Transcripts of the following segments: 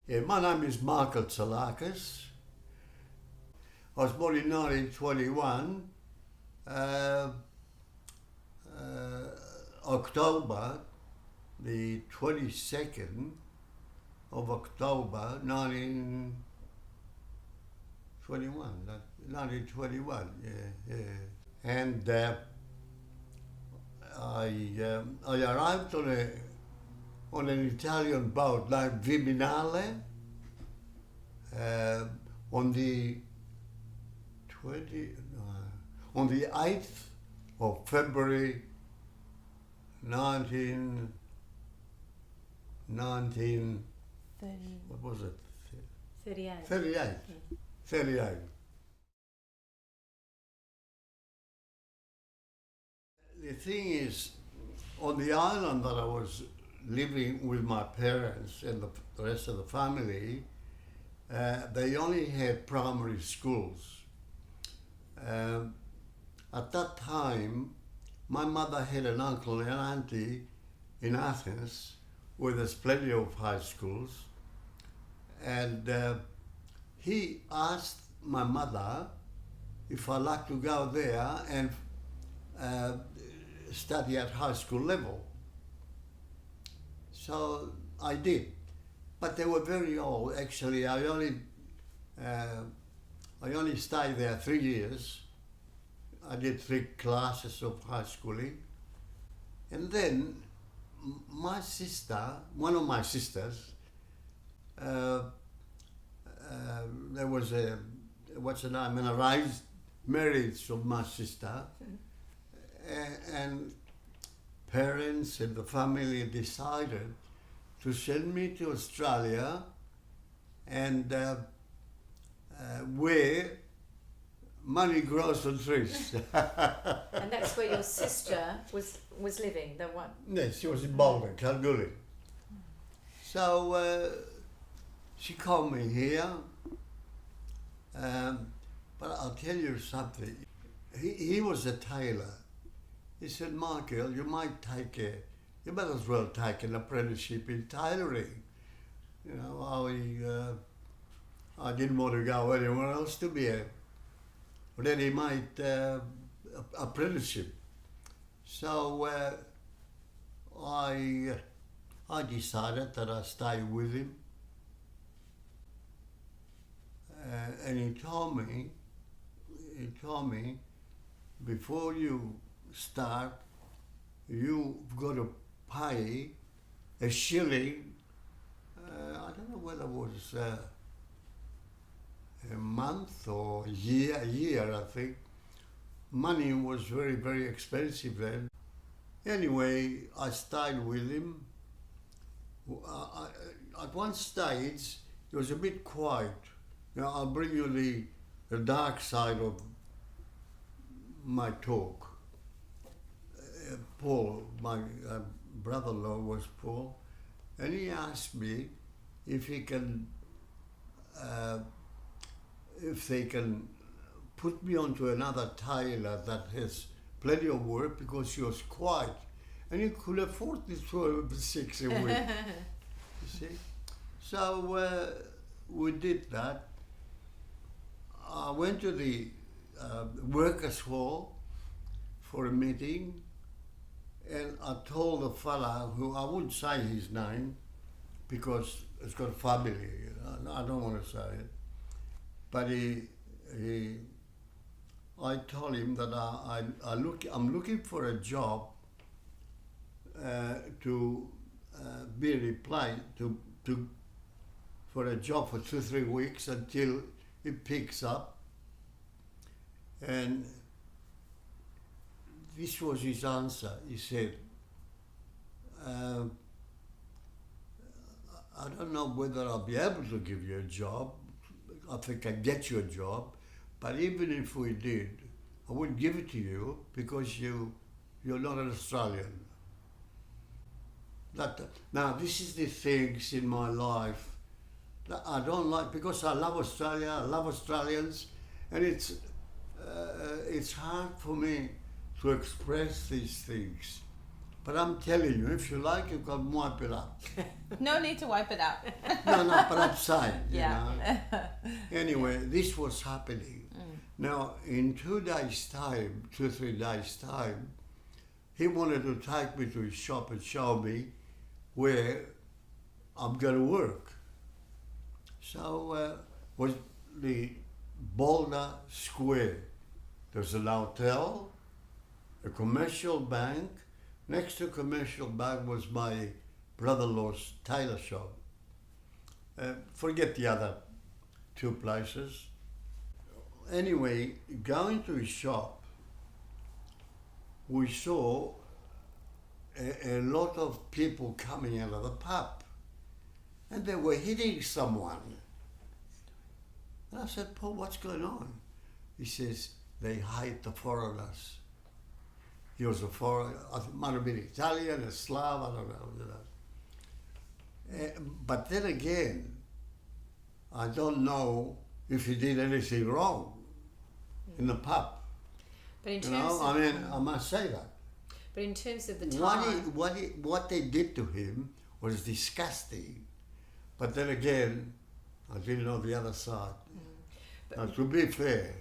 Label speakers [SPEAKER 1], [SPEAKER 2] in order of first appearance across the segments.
[SPEAKER 1] Yeah, my name is Marilyn Tsolakis. I was born in 1921, uh, October, the 22nd of October 1921, yeah. And I arrived on an Italian boat named Viminale on the 8th of February 19, what was it?
[SPEAKER 2] 38.
[SPEAKER 1] 38. The thing is, on the island that I was living with my parents and the rest of the family, they only had primary schools. At that time, my mother had an uncle and auntie in Athens where there's plenty of high schools, and he asked my mother if I'd like to go there and study at high school level. So I did, but they were very old. Actually, I only stayed there 3 years. I did 3 classes of high schooling, and then my sister, one of my sisters, there was a an arranged marriage of my sister, and parents and the family decided to send me to Australia and where money grows on trees.
[SPEAKER 2] And that's where your sister was living, the one?
[SPEAKER 1] Yes, she was in Boulder, Kalgoorlie. So she called me here, but I'll tell you something. He was a tailor. He said, Michael, you might you might as well take an apprenticeship in tailoring. You know, I didn't want to go anywhere else to be a ready-made apprenticeship. So I decided that I'd stay with him, and he told me, before you start, you've got to pay a shilling. I don't know whether it was a month or a year, I think. Money was very, very expensive then. Anyway, I stayed with him. At one stage, it was a bit quiet. Now, I'll bring you the dark side of my talk. Paul, my brother-in-law was Paul, and he asked me if he can, if they can put me onto another tailor that has plenty of work, because she was quiet, and he could afford this 6 a week. You see, so we did that. I went to the workers' hall for a meeting, and I told the fella, who I wouldn't say his name because it's got family, you know, I don't want to say it, but I told him that I'm looking for a job to be replied for a job for 2-3 weeks until it picks up. And this was his answer. He said, I don't know whether I'll be able to give you a job. I think I get you a job, but even if we did, I wouldn't give it to you because you're not an Australian. Now, this is the things in my life that I don't like, because I love Australia, I love Australians, and it's hard for me to express these things. But I'm telling you, if you like, you can wipe it up.
[SPEAKER 3] No need to wipe it out.
[SPEAKER 1] No, but outside, you know.
[SPEAKER 3] Yeah.
[SPEAKER 1] Anyway, this was happening. Now, in 2 days' time, 3 days' time, he wanted to take me to his shop and show me where I'm going to work. So, was the Boulder Square. There's an hotel, a commercial bank. Next to commercial bank was my brother-in-law's tailor shop. Forget the other 2 places. Anyway, going to his shop, we saw a lot of people coming out of the pub, and they were hitting someone. And I said, Paul, what's going on? He says, they hate the foreigners. He was a foreigner, might have been Italian, a Slav, I don't know, you know. But then again, I don't know if he did anything wrong in the pub.
[SPEAKER 2] But in
[SPEAKER 1] You
[SPEAKER 2] terms
[SPEAKER 1] know,
[SPEAKER 2] of,
[SPEAKER 1] I mean, I must say that.
[SPEAKER 2] but in terms of the time,
[SPEAKER 1] What they did to him was disgusting. But then again, I didn't know the other side. Now, to be fair,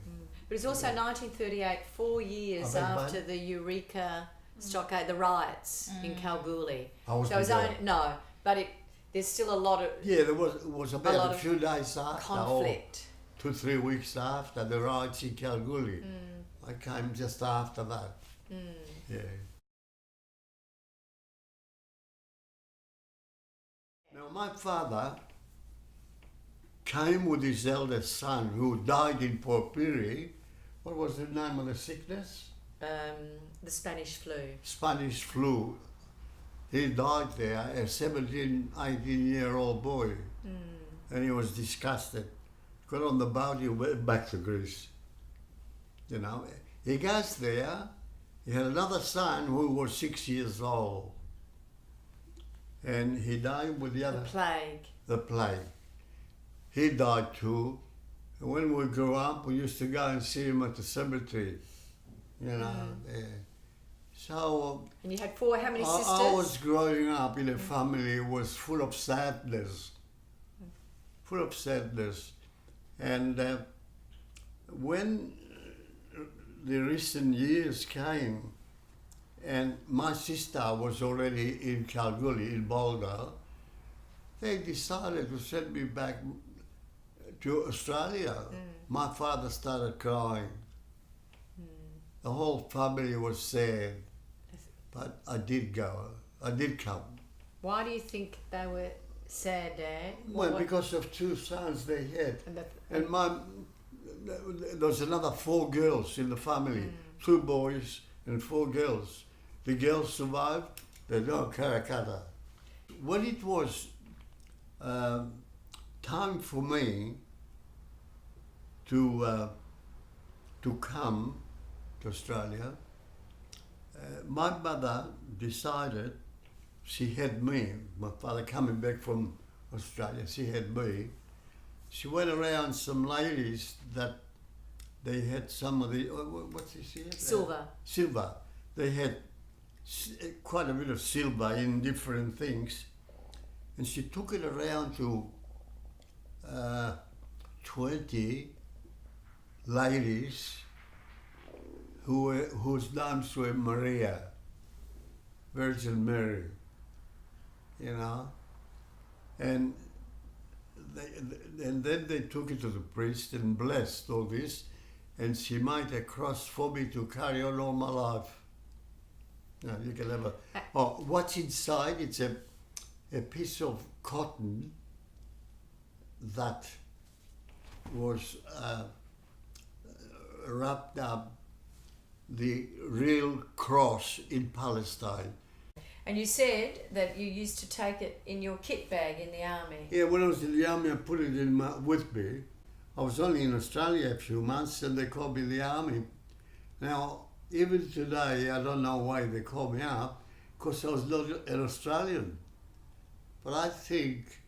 [SPEAKER 2] but it's also 1938, 4 years
[SPEAKER 1] I beg
[SPEAKER 2] after
[SPEAKER 1] pardon?
[SPEAKER 2] the Eureka Stockade, the riots in Kalgoorlie.
[SPEAKER 1] I wasn't
[SPEAKER 2] So it was
[SPEAKER 1] there.
[SPEAKER 2] only, no, but there's still a lot of
[SPEAKER 1] Yeah, there was about
[SPEAKER 2] lot
[SPEAKER 1] a
[SPEAKER 2] of
[SPEAKER 1] few days after,
[SPEAKER 2] conflict.
[SPEAKER 1] or 2-3 weeks after the riots in Kalgoorlie. I came just after that. Yeah. Now my father came with his eldest son who died in Porphyry. What was the name of the sickness?
[SPEAKER 2] The Spanish flu.
[SPEAKER 1] Spanish flu. He died there, a 17, 18-year-old boy. And he was disgusted. Got on the boat, he went back to Greece. You know, he goes there, he had another son who was 6 years old. And he died with the other,
[SPEAKER 2] Plague.
[SPEAKER 1] the plague. He died too. And when we grew up, we used to go and see him at the cemetery. You know, yeah. So
[SPEAKER 2] And you had four, how many sisters?
[SPEAKER 1] I was growing up in a family who was full of sadness. Full of sadness. And when the recent years came, and my sister was already in Kalgoorlie, in Boulder, they decided to send me back to Australia. My father started crying. The whole family was sad. But I did go. I did come.
[SPEAKER 2] Why do you think they were sad, Dad?
[SPEAKER 1] Well, because of 2 sons they had.
[SPEAKER 2] And
[SPEAKER 1] And there was another 4 girls in the family. 2 boys and 4 girls. The girls survived, they don't Karakata. When it was time for me to come to Australia, my mother decided, she had me, my father coming back from Australia, she had me. She went around some ladies that they had some of the, what's this here?
[SPEAKER 2] Silver.
[SPEAKER 1] Silver. They had quite a bit of silver in different things. And she took it around to 20 ladies whose names were Maria, Virgin Mary, you know. And then they took it to the priest and blessed all this, and she made a cross for me to carry on all my life. Now you can have a. Oh, what's inside? It's a piece of cotton that was wrapped up the real cross in Palestine.
[SPEAKER 2] And you said that you used to take it in your kit bag in the army.
[SPEAKER 1] Yeah, when I was in the army, I put it in with me. I was only in Australia a few months, and they called me the army. Now, even today, I don't know why they called me up, because I was not an Australian. But I think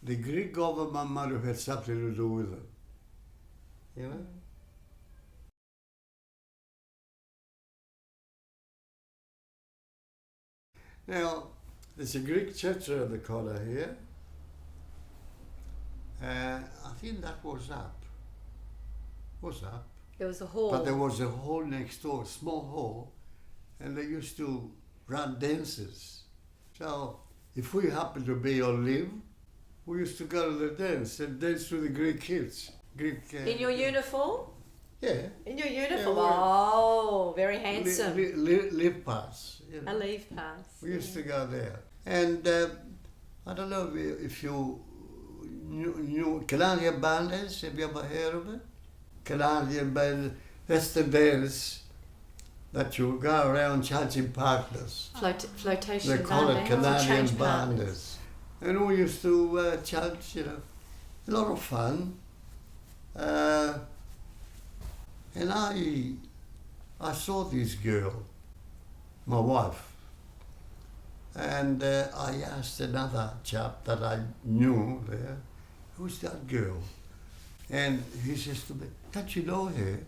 [SPEAKER 1] the Greek government might have had something to do with it. You know? Now, there's a Greek church around the corner here. I think that was up. Was up.
[SPEAKER 2] There was a hall.
[SPEAKER 1] But there was a hall next door, a small hall, and they used to run dances. So if we happened to be on leave, we used to go to the dance and dance with the Greek kids.
[SPEAKER 2] In your uniform?
[SPEAKER 1] Yeah.
[SPEAKER 2] In your uniform?
[SPEAKER 1] Yeah,
[SPEAKER 2] oh, very handsome.
[SPEAKER 1] Leave pass. You know.
[SPEAKER 2] A leave pass.
[SPEAKER 1] We used to go there. And I don't know if you knew Canadian Banders. Have you ever heard of it? Canadian Banders. That's the dance that you go around changing partners.
[SPEAKER 2] Flotation
[SPEAKER 1] They call it
[SPEAKER 2] banders,
[SPEAKER 1] Canadian
[SPEAKER 2] change partners.
[SPEAKER 1] Banders. And we used to chant, you know, a lot of fun. And I saw this girl, my wife, and I asked another chap that I knew there, who's that girl? And he says to me, don't you know her?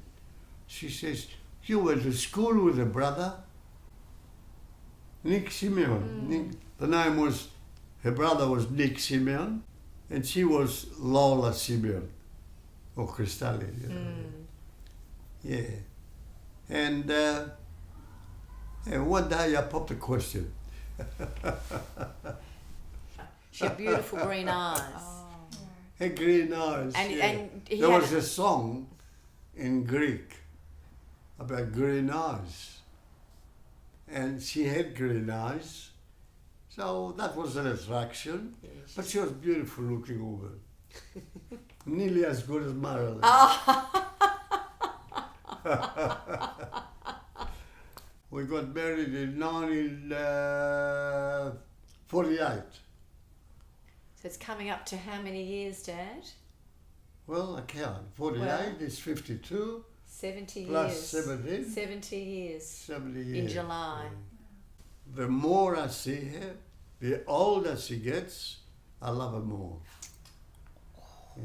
[SPEAKER 1] She says, you went to school with her brother, Nick Simeon. The name was, her brother was Nick Simeon, and she was Lola Simeon, or Cristalli. You know. Yeah. And one day I popped a question.
[SPEAKER 2] She had beautiful green eyes.
[SPEAKER 1] Her green eyes.
[SPEAKER 2] And,
[SPEAKER 1] yeah.
[SPEAKER 2] and he
[SPEAKER 1] There
[SPEAKER 2] had
[SPEAKER 1] was a song in Greek about green eyes. And she had green eyes. So that was an attraction.
[SPEAKER 2] Yes.
[SPEAKER 1] But she was a beautiful looking woman. Nearly as good as Marilyn. We got married in 1948.
[SPEAKER 2] So it's coming up to how many years, Dad?
[SPEAKER 1] Well, I count. 48 is 52.
[SPEAKER 2] 70
[SPEAKER 1] Plus
[SPEAKER 2] years.
[SPEAKER 1] 17.
[SPEAKER 2] 70 years.
[SPEAKER 1] 70 years.
[SPEAKER 2] In July.
[SPEAKER 1] The more I see her, the older she gets, I love her more. Yeah.